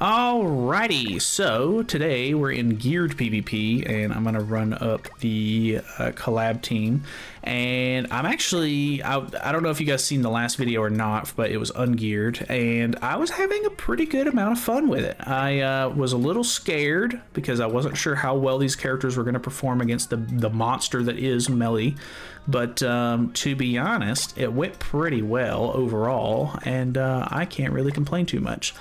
Alrighty, so today we're in geared PvP and I'm gonna run up the collab team, and I'm actually, I don't know if you guys seen the last video or not, but it was ungeared and I was having a pretty good amount of fun with it. I was a little scared because I wasn't sure how well these characters were gonna perform against the monster that is Melee, but to be honest, it went pretty well overall, and I can't really complain too much.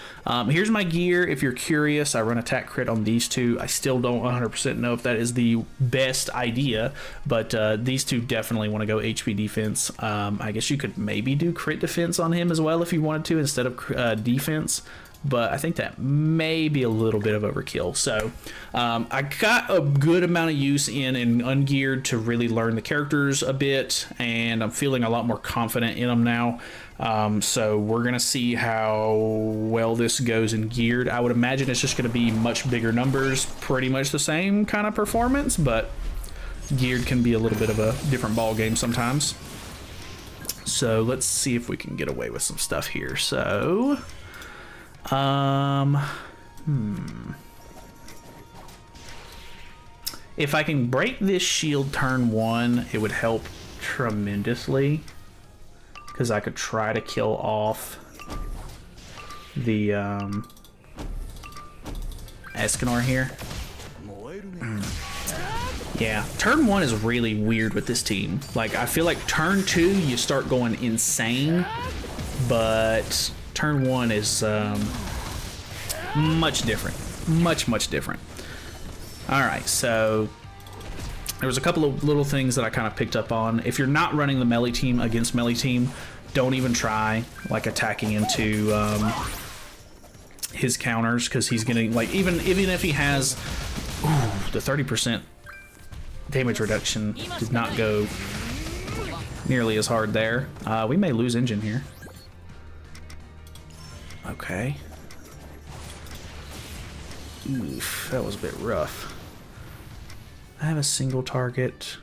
Here's my gear. If you're curious, I run attack crit on these two. I still don't 100% know if that is the best idea, but these two definitely want to go HP defense. I guess you could maybe do crit defense on him as well if you wanted to instead of defense, but I think that may be a little bit of overkill. So I got a good amount of use in ungeared to really learn the characters a bit, and I'm feeling a lot more confident in them now. So we're gonna see how well this goes in geared. I would imagine it's just gonna be much bigger numbers, pretty much the same kind of performance, but geared can be a little bit of a different ball game sometimes. So let's see if we can get away with some stuff here. So if I can break this shield turn one, it would help tremendously, because I could try to kill off the Escanor here. Yeah, turn one is really weird with this team. Like, I feel like turn two you start going insane, but turn one is much different. Much different. Alright, so there was a couple of little things that I kind of picked up on. If you're not running the melee team against melee team, don't even try like attacking into his counters, because he's gonna, like, even if he has the 30% damage reduction did not go nearly as hard there. We may lose engine here. Okay. Oof, that was a bit rough. I have a single target.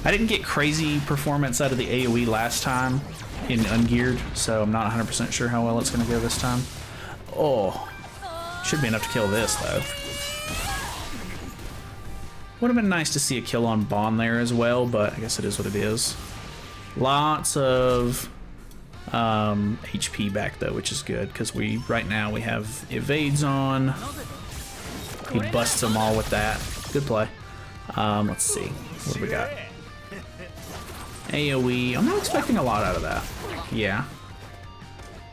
I didn't get crazy performance out of the AoE last time in ungeared, so I'm not 100% sure how well it's going to go this time. Oh, should be enough to kill this though. Would have been nice to see a kill on Bond there as well, but I guess it is what it is. Lots of HP back though, which is good, because right now we have evades on. He busts them all with that. Good play. Let's see, what do we got? AoE. I'm not expecting a lot out of that. Yeah.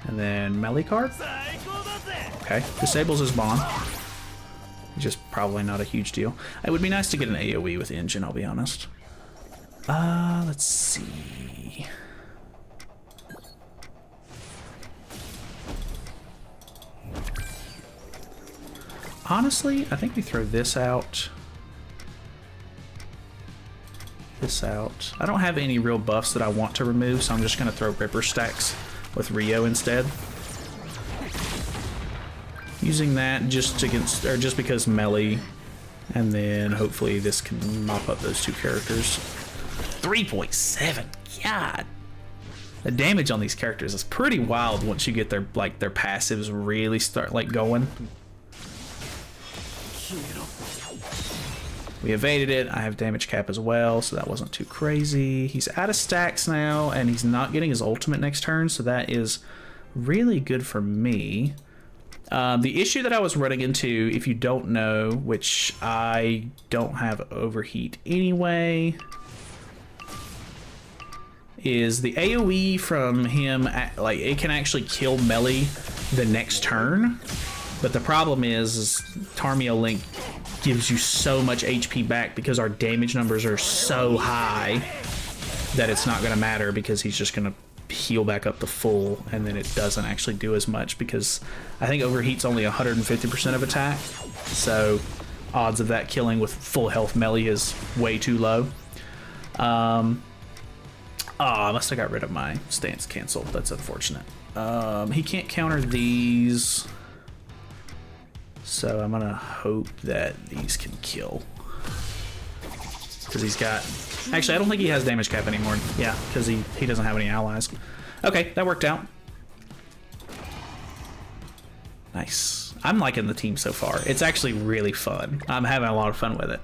And then melee card. Okay, disables his Bond. Just probably not a huge deal. It would be nice to get an AoE with engine, I'll be honest. Let's see. Honestly, I think we throw this out. This out. I don't have any real buffs that I want to remove, so I'm just going to throw Ripper stacks with Rio instead. Using that just because melee, and then hopefully this can mop up those two characters. 3.7. God, the damage on these characters is pretty wild once you get their passives really start going. We evaded it. I have damage cap as well, so that wasn't too crazy. He's out of stacks now, and he's not getting his ultimate next turn, so that is really good for me. The issue that I was running into, if you don't know, which I don't have overheat anyway, is the AoE from him, like, it can actually kill melee the next turn, but the problem is Tarmio Link gives you so much HP back because our damage numbers are so high that it's not going to matter, because he's just going to heal back up to full, and then it doesn't actually do as much because I think overheat's only 150% of attack, so odds of that killing with full health melee is way too low. I must have got rid of my stance cancel. That's unfortunate. He can't counter these, so I'm gonna hope that these can kill. because he's got... Actually, I don't think he has damage cap anymore. Yeah, because he doesn't have any allies. Okay, that worked out. Nice. I'm liking the team so far. It's actually really fun. I'm having a lot of fun with it.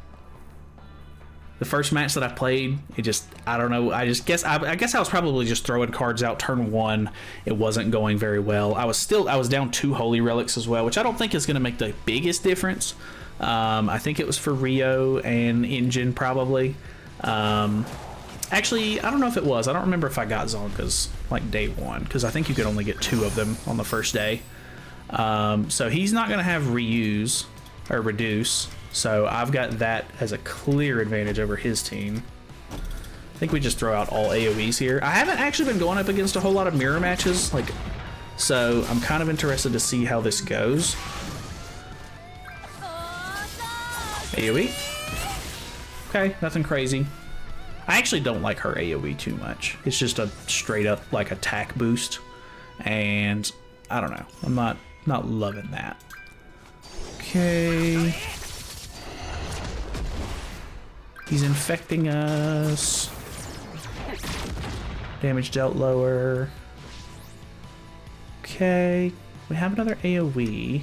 The first match that I played, it just, I don't know, I guess I was probably just throwing cards out turn one. It wasn't going very well. I was down 2 holy relics as well, which I don't think is going to make the biggest difference. I think it was for Rio and Engine probably. Actually, I don't know if it was. I don't remember if I got Zonkas like day one, because I think you could only get 2 of them on the first day. So he's not going to have reuse or reduce. So I've got that as a clear advantage over his team. I think we just throw out all AoEs here. I haven't actually been going up against a whole lot of mirror matches, so I'm kind of interested to see how this goes. AoE. Okay, nothing crazy. I actually don't like her AoE too much. It's just a straight up like attack boost, and I don't know. I'm not loving that. Okay. He's infecting us. Damage dealt lower. Okay. We have another AoE.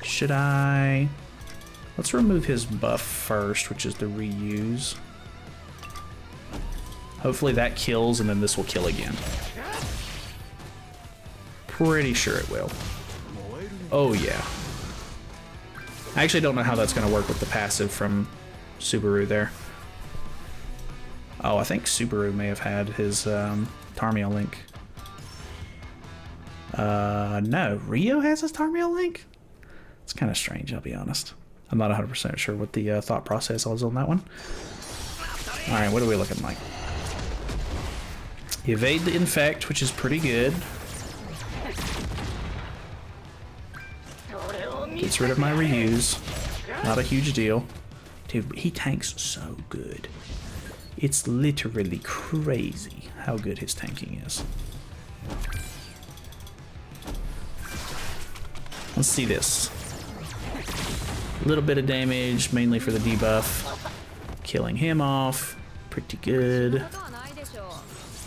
Should I... Let's remove his buff first, which is the reuse. Hopefully that kills, and then this will kill again. Pretty sure it will. Oh yeah. I actually don't know how that's going to work with the passive from Subaru there. Oh, I think Subaru may have had his Tarmiel link. No, Rio has his Tarmiel link? It's kind of strange, I'll be honest. I'm not 100% sure what the thought process was on that one. Alright, what are we looking like? Evade the infect, which is pretty good. Gets rid of my reuse. Not a huge deal. Dude, he tanks so good. It's literally crazy how good his tanking is. Let's see this. A little bit of damage, mainly for the debuff. Killing him off. Pretty good.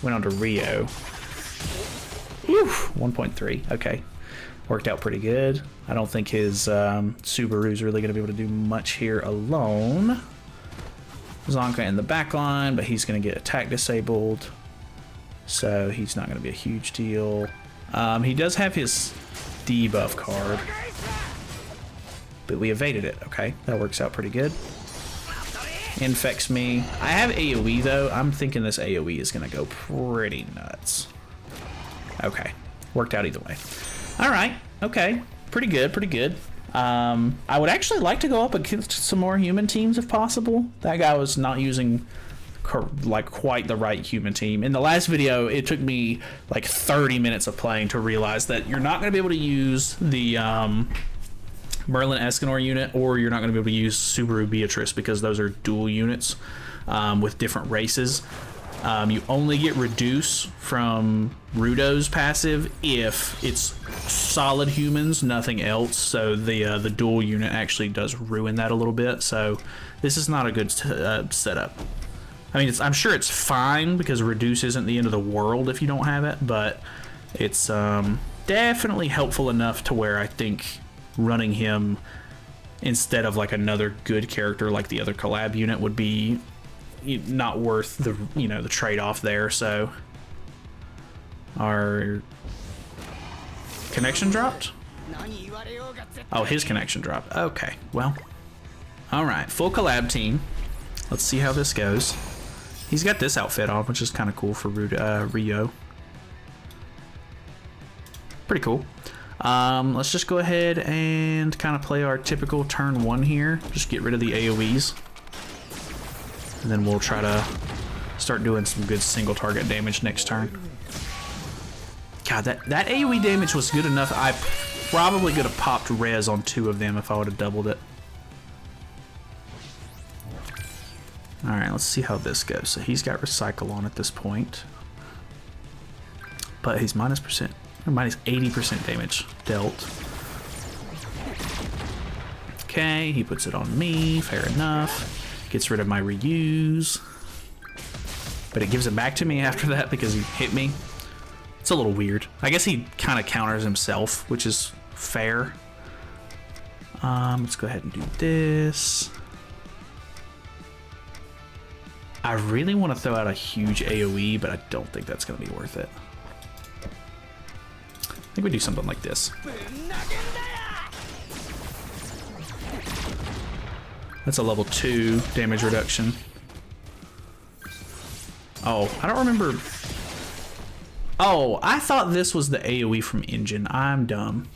Went on to Rio. Oof, 1.3. Okay. Worked out pretty good. I don't think his Subaru's really going to be able to do much here alone. Zonka in the back line, but he's going to get attack disabled. So he's not going to be a huge deal. He does have his debuff card. But we evaded it. Okay, that works out pretty good. Infects me. I have AoE though. I'm thinking this AoE is going to go pretty nuts. Okay, worked out either way. Alright, okay. Pretty good, pretty good. I would actually like to go up against some more human teams if possible. That guy was not using like quite the right human team. In the last video, it took me like 30 minutes of playing to realize that you're not going to be able to use the Merlin Escanor unit, or you're not going to be able to use Subaru Beatrice, because those are dual units with different races. You only get reduce from Rudo's passive if it's solid humans, nothing else. So the dual unit actually does ruin that a little bit. So this is not a good setup. I mean, I'm sure it's fine, because reduce isn't the end of the world if you don't have it, but it's definitely helpful enough to where I think running him instead of like another good character like the other collab unit would be not worth the the trade-off there. So our connection dropped. Oh, his connection dropped. Okay, well, all right, full collab team. Let's see how this goes. He's got this outfit on, which is kind of cool for Rio. Pretty cool. Let's just go ahead and kind of play our typical turn one here. Just get rid of the AoEs. And then we'll try to start doing some good single target damage next turn. God, that AoE damage was good enough. I probably could have popped res on 2 of them if I would have doubled it. Alright, let's see how this goes. So he's got recycle on at this point. But he's Minus 80% damage dealt. Okay, he puts it on me. Fair enough. Gets rid of my reuse. But it gives it back to me after that because he hit me. It's a little weird. I guess he kind of counters himself, which is fair. Let's go ahead and do this. I really want to throw out a huge AoE, but I don't think that's going to be worth it. I think we do something like this. That's a level 2 damage reduction. Oh, I don't remember. Oh, I thought this was the AoE from Engine. I'm dumb.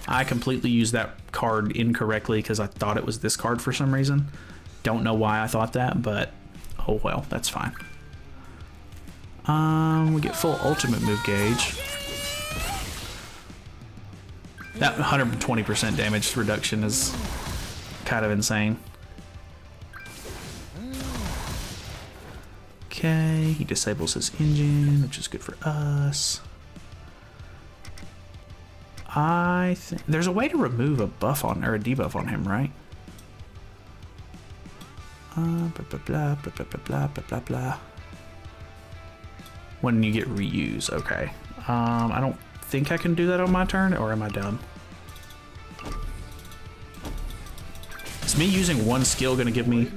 I completely used that card incorrectly because I thought it was this card for some reason. Don't know why I thought that, but oh well, that's fine. We get full ultimate move gauge. That 120% damage reduction is kind of insane. Okay, he disables his engine, which is good for us. I think there's a way to remove a buff on or a debuff on him, right? Blah blah blah blah blah blah blah blah blah. When you get reuse, okay. I don't think I can do that on my turn, or am I dumb? Is me using one skill gonna give me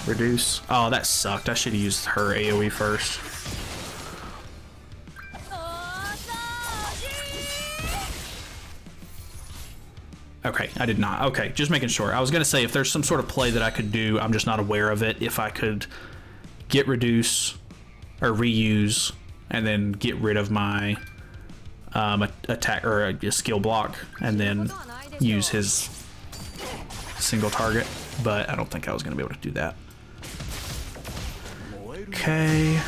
reduce? Oh, that sucked. I should have used her AoE first. Okay, I did not. Okay, just making sure. I was gonna say if there's some sort of play that I could do, I'm just not aware of it. If I could get reduce or reuse and then get rid of my attack or a skill block and then use his single target, but I don't think I was gonna be able to do that. Okay.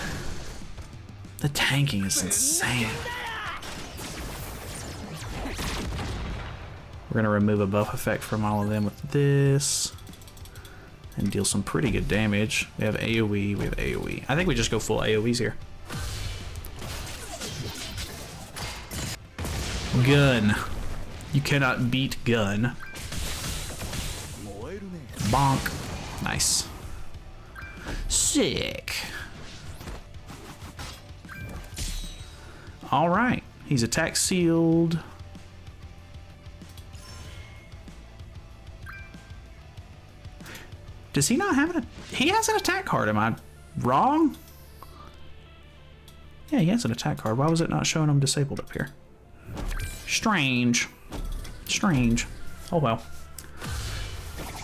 The tanking is insane. We're gonna remove a buff effect from all of them with this and deal some pretty good damage. We have AoE, we have AoE. I think we just go full AoEs here. Gun. You cannot beat gun. Bonk. Nice. Sick. All right. He's attack sealed. Does he not have an... He has an attack card. Am I wrong? Yeah, he has an attack card. Why was it not showing him disabled up here? Strange. Strange. Oh well.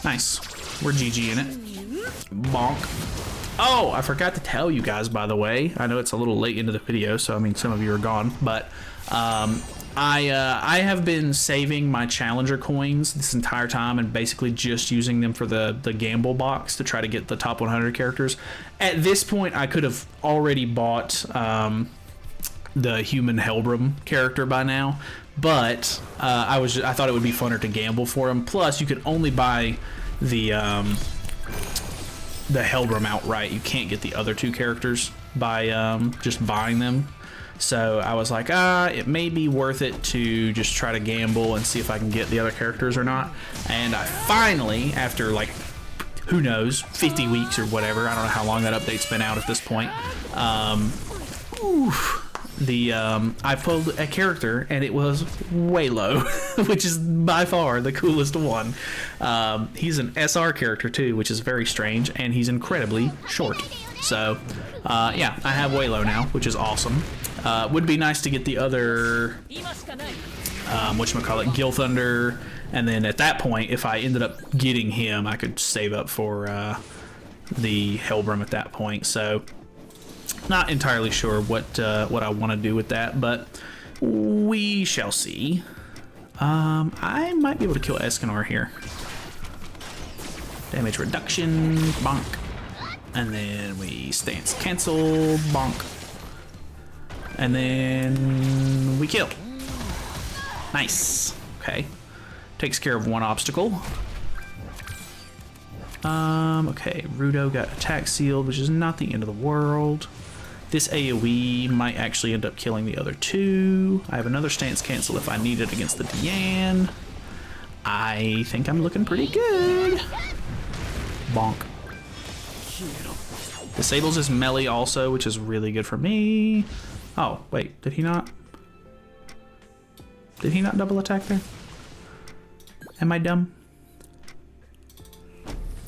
Nice. We're GG in it. Bonk. Oh, I forgot to tell you guys, by the way. I know it's a little late into the video, so I mean, some of you are gone, but I have been saving my challenger coins this entire time and basically just using them for the gamble box to try to get the top 100 characters. At this point, I could have already bought the human Helbram character by now, but I thought it would be funner to gamble for him. Plus, you could only buy the Helbram outright. You can't get the other two characters by just buying them. So I was like, it may be worth it to just try to gamble and see if I can get the other characters or not. And I finally, after like, who knows, 50 weeks or whatever, I don't know how long that update's been out at this point, I pulled a character and it was way low, which is by far the coolest one. He's an SR character too, which is very strange, and he's incredibly short. So yeah, I have way low now, which is awesome. Would be nice to get the other whatchamacallit, Gil Thunder, and then at that point, if I ended up getting him, I could save up for the Helbram at that point. So not entirely sure what I want to do with that, but we shall see. I might be able to kill Escanor here. Damage reduction, bonk. And then we stance cancel, bonk. And then we kill. Nice. Okay. Takes care of one obstacle. Okay, Rudo got attack sealed, which is not the end of the world. This AoE might actually end up killing the other two. I have another stance cancel if I need it against the Diane. I think I'm looking pretty good. Bonk. Disables his melee also, which is really good for me. Oh, wait, did he not? Did he not double attack there? Am I dumb?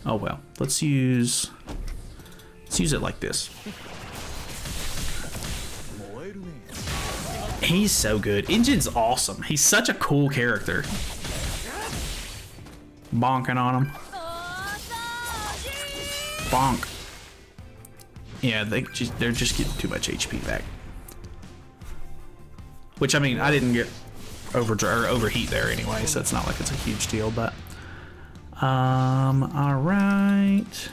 Oh well, let's use it like this. He's so good. Engine's awesome. He's such a cool character. Bonking on him. Bonk. Yeah, they're just getting too much HP back. Which, I mean, I didn't get overheat there anyway, so it's not like it's a huge deal, but all right.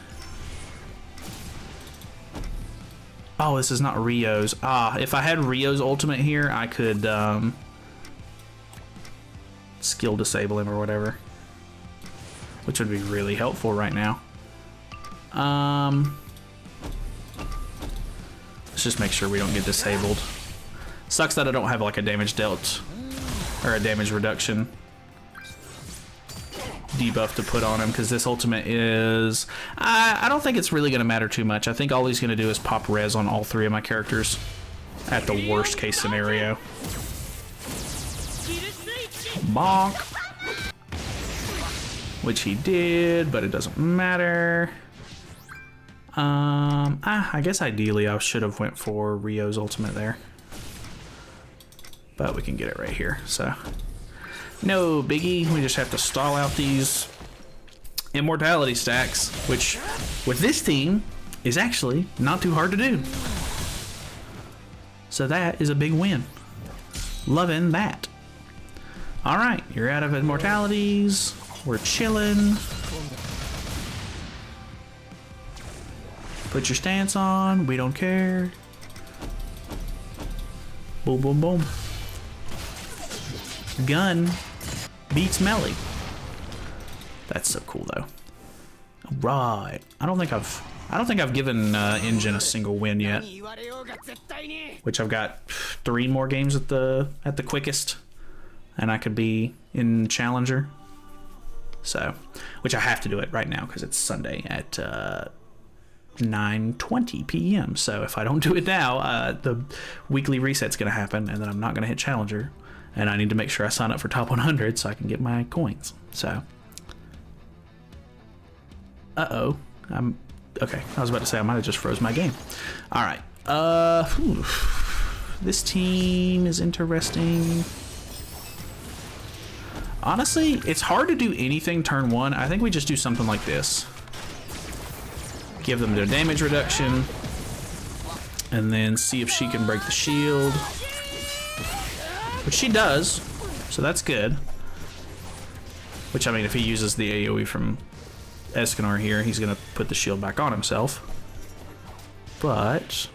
Oh, this is not Rio's. If I had Rio's ultimate here, I could skill disable him or whatever, which would be really helpful right now. Let's just make sure we don't get disabled. Sucks that I don't have like a damage dealt or a damage reduction debuff to put on him, because this ultimate is... I don't think it's really going to matter too much. I think all he's going to do is pop res on all three of my characters at the worst case scenario. Bonk. Which he did, but it doesn't matter. I guess ideally I should have went for Rio's ultimate there. But we can get it right here, so... No biggie, we just have to stall out these immortality stacks, which with this team is actually not too hard to do. So that is a big win. Loving that. All right, you're out of immortalities. We're chilling. Put your stance on, we don't care. Boom, boom, boom. Gun beats melee. That's so cool though. Right. I don't think I've given Engine a single win yet. Which I've got 3 more games at the quickest, and I could be in Challenger. So, which I have to do it right now because it's Sunday at 9:20 p.m. So if I don't do it now, the weekly reset's gonna happen, and then I'm not gonna hit Challenger. And I need to make sure I sign up for top 100 so I can get my coins. So, I'm okay. I was about to say I might have just froze my game. All right. This team is interesting. Honestly, it's hard to do anything turn 1. I think we just do something like this. Give them their damage reduction, and then see if she can break the shield. Which she does, so that's good. Which, I mean, if he uses the AoE from Escanor here, he's gonna put the shield back on himself. But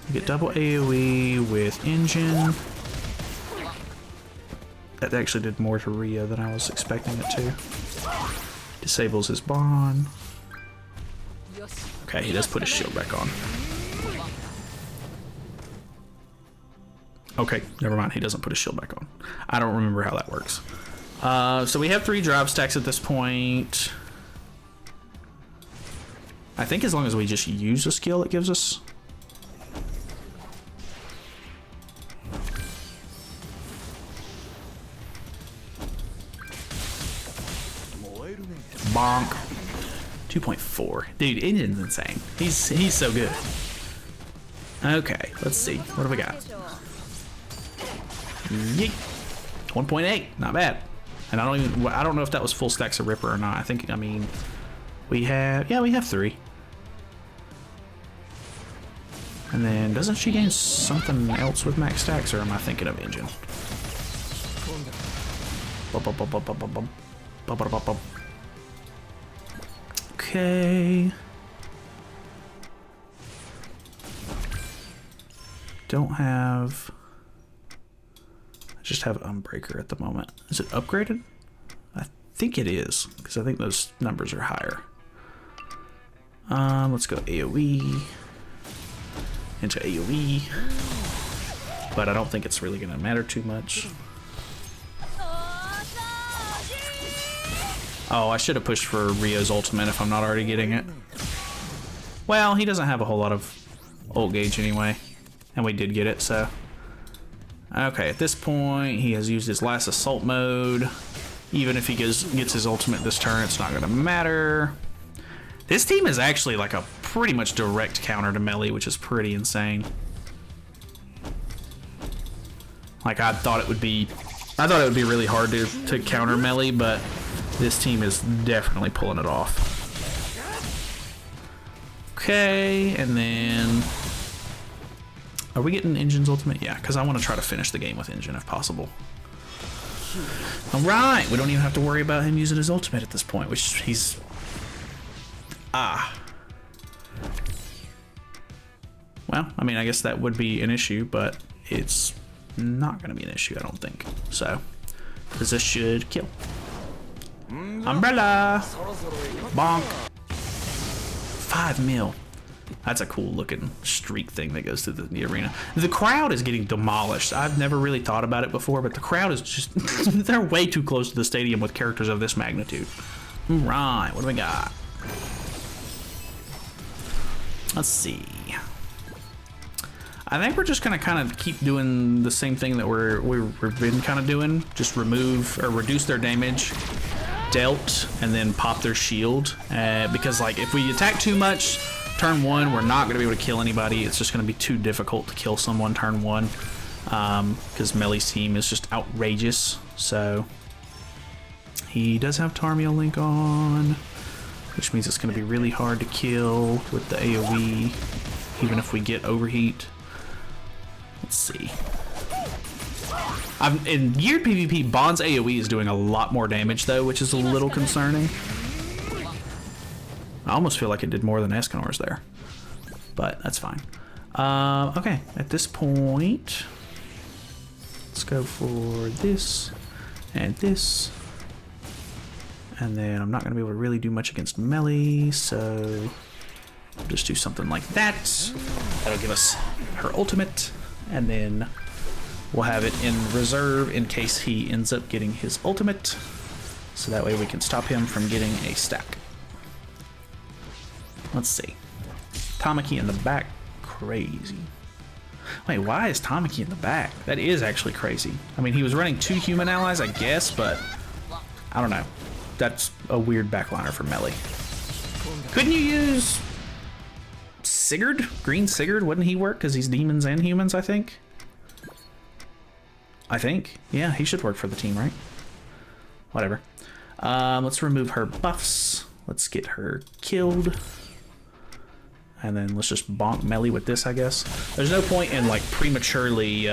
we get double AoE with Engine. That actually did more to Rio than I was expecting it to. Disables his bond. Okay, he does put his shield back on. Okay, never mind. He doesn't put his shield back on. I don't remember how that works. So we have 3 drive stacks at this point. I think as long as we just use a skill, it gives us... Bonk. 2.4. Dude, Engine's insane. He's so good. Okay, let's see. What do we got? Yeet. 1.8, not bad. And I don't know if that was full stacks of Ripper or not. I mean, we have 3. And then doesn't she gain something else with max stacks, or am I thinking of Engine? Okay. Don't have... just have Unbreaker at the moment. Is it upgraded? I think it is, because I think those numbers are higher. Let's go AoE. into AoE, but I don't think it's really gonna matter too much. Oh, I should have pushed for Rio's ultimate if I'm not already getting it. Well, he doesn't have a whole lot of ult gauge anyway, and we did get it, so. Okay, at this point, he has used his last assault mode. Even if he gets his ultimate this turn, it's not gonna matter. This team is actually like a pretty much direct counter to melee, which is pretty insane. Like, I thought it would be really hard to counter melee, but this team is definitely pulling it off. Okay, and then... Are we getting Engine's ultimate? Yeah, because I want to try to finish the game with Engine if possible. Alright, we don't even have to worry about him using his ultimate at this point, which he's... Well, I mean, I guess that would be an issue, but it's not going to be an issue, I don't think. So, because this should kill. Umbrella! Bonk! 5 mil. That's a cool looking streak thing that goes through the arena. The crowd is getting demolished. I've never really thought about it before, but the crowd is just... they're way too close to the stadium with characters of this magnitude. Right, what do we got? Let's see. I think we're just gonna kind of keep doing the same thing that we've been kind of doing. Just remove or reduce their damage dealt and then pop their shield. Because like if we attack too much, turn 1, we're not gonna be able to kill anybody. It's just gonna be too difficult to kill someone turn 1. Because Melee's team is just outrageous. So he does have Tarmiel Link on, which means it's gonna be really hard to kill with the AoE, even if we get overheat. Let's see. In geared PvP, Bond's AoE is doing a lot more damage though, which is a little concerning. I almost feel like it did more than Escanor's there, but that's fine. Okay, at this point, let's go for this and this. And then I'm not going to be able to really do much against melee, so we'll just do something like that. That'll give us her ultimate, and then we'll have it in reserve in case he ends up getting his ultimate, so that way we can stop him from getting a stack. Let's see. Tamaki in the back. Crazy. Wait, why is Tamaki in the back? That is actually crazy. I mean, he was running 2 human allies, I guess, but I don't know. That's a weird backliner for melee. Couldn't you use Sigurd? Green Sigurd? Wouldn't he work? Because he's demons and humans, I think. Yeah, he should work for the team, right? Whatever. Let's remove her buffs. Let's get her killed. And then let's just bonk melee with this, I guess. There's no point in like prematurely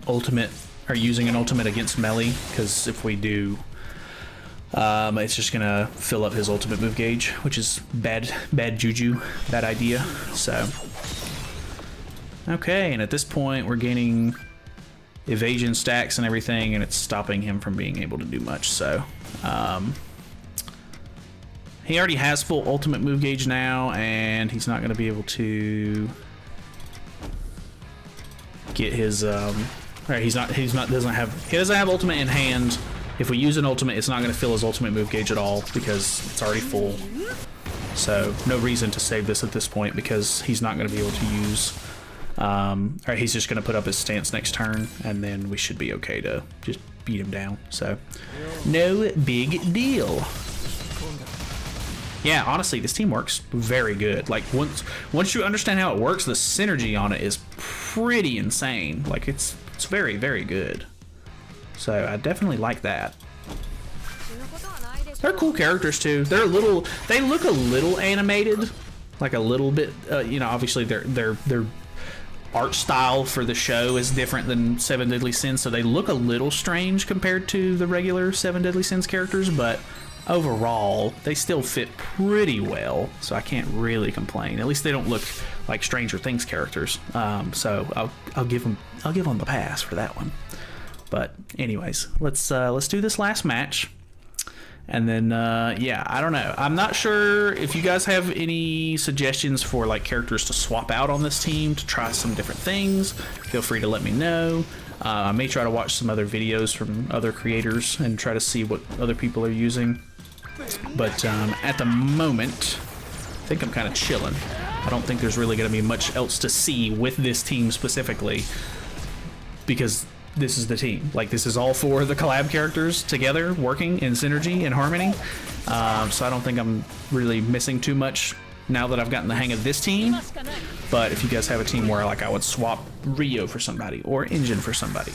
ultimate or using an ultimate against melee, because if we do, it's just gonna fill up his ultimate move gauge, which is bad juju, bad idea. So okay, and at this point we're gaining evasion stacks and everything, and it's stopping him from being able to do much. So he already has full ultimate move gauge now, and he's not going to be able to get his he doesn't have ultimate in hand. If we use an ultimate, it's not going to fill his ultimate move gauge at all because it's already full. So no reason to save this at this point, because he's not going to be able to use or he's just going to put up his stance next turn, and then we should be okay to just beat him down. So no big deal. Yeah, honestly, this team works very good. Like once you understand how it works, the synergy on it is pretty insane. Like it's very, very good. So I definitely like that. They're cool characters too. They look a little animated, like a little bit. You know, obviously their art style for the show is different than Seven Deadly Sins, so they look a little strange compared to the regular Seven Deadly Sins characters, but overall they still fit pretty well, so I can't really complain. At least they don't look like Stranger Things characters, so I'll give them the pass for that one. But anyways, let's do this last match, And then, yeah, I don't know. I'm not sure if you guys have any suggestions for like characters to swap out on this team to try some different things. Feel free to let me know. I may try to watch some other videos from other creators and try to see what other people are using. But at the moment, I think I'm kind of chilling. I don't think there's really going to be much else to see with this team specifically, because this is the team. Like, this is all four of the collab characters together working in synergy and harmony. So I don't think I'm really missing too much now that I've gotten the hang of this team. But if you guys have a team where like I would swap Rio for somebody or Engine for somebody,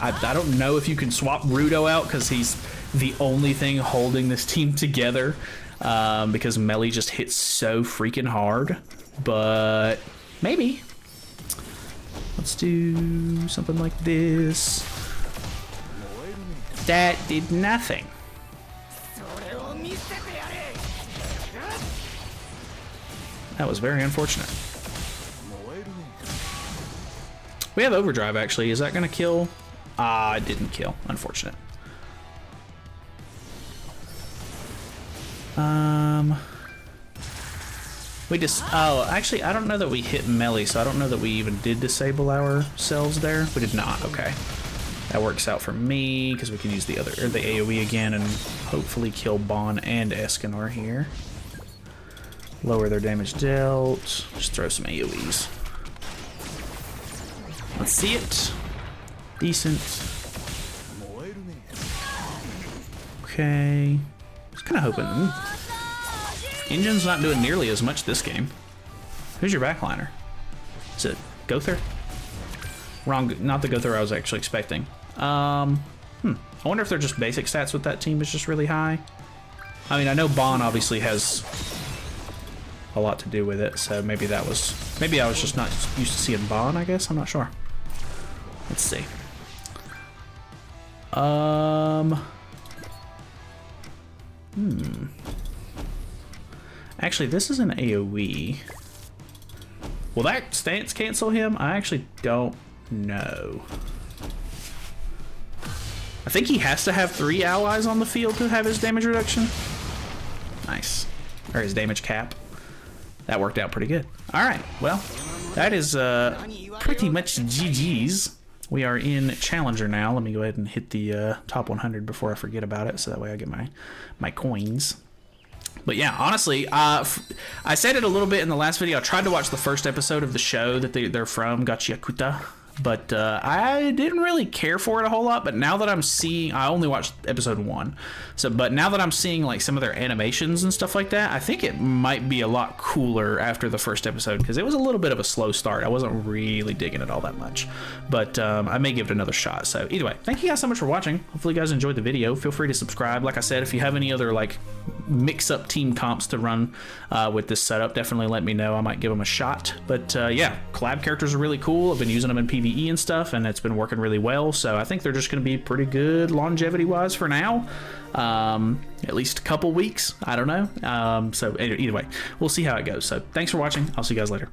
I don't know if you can swap Rudo out because he's the only thing holding this team together, because Melee just hits so freaking hard. But maybe. Let's do something like this. That did nothing. That was very unfortunate. We have overdrive actually. Is that gonna kill? It didn't kill. Unfortunate. We just, oh, actually, I don't know that we hit melee, so I don't know that we even did disable ourselves there. We did not, okay. That works out for me, because we can use the AoE again and hopefully kill Bon and Escanor here. Lower their damage dealt. Just throw some AoEs. Let's see it. Decent. Okay. Just kind of hoping. Engine's not doing nearly as much this game. Who's your backliner? Is it Gother? Wrong, not the Gother I was actually expecting. I wonder if they're just basic stats with that team is just really high. I mean, I know Bon obviously has a lot to do with it, so maybe that was, maybe I was just not used to seeing Bon, I guess. I'm not sure. Let's see. Actually, this is an AoE. Will that stance cancel him? I actually don't know. I think he has to have 3 allies on the field to have his damage reduction. Nice. Or his damage cap. That worked out pretty good. Alright, well, that is pretty much GG's. We are in Challenger now. Let me go ahead and hit the top 100 before I forget about it, so that way I get my coins. But yeah, honestly, I said it a little bit in the last video. I tried to watch the first episode of the show that they're from, Gachiakuta, but I didn't really care for it a whole lot. But now that I'm seeing, I only watched episode 1, but now that I'm seeing like some of their animations and stuff like that, I think it might be a lot cooler after the first episode, because it was a little bit of a slow start. I wasn't really digging it all that much, but I may give it another shot. So either way, thank you guys so much for watching. Hopefully you guys enjoyed the video. Feel free to subscribe. Like I said, if you have any other like mix-up team comps to run with this setup, definitely let me know. I might give them a shot. But yeah, collab characters are really cool. I've been using them in PvE and stuff, and it's been working really well. So I think they're just going to be pretty good longevity-wise for now. At least a couple weeks. I don't know. So either way, we'll see how it goes. So thanks for watching. I'll see you guys later.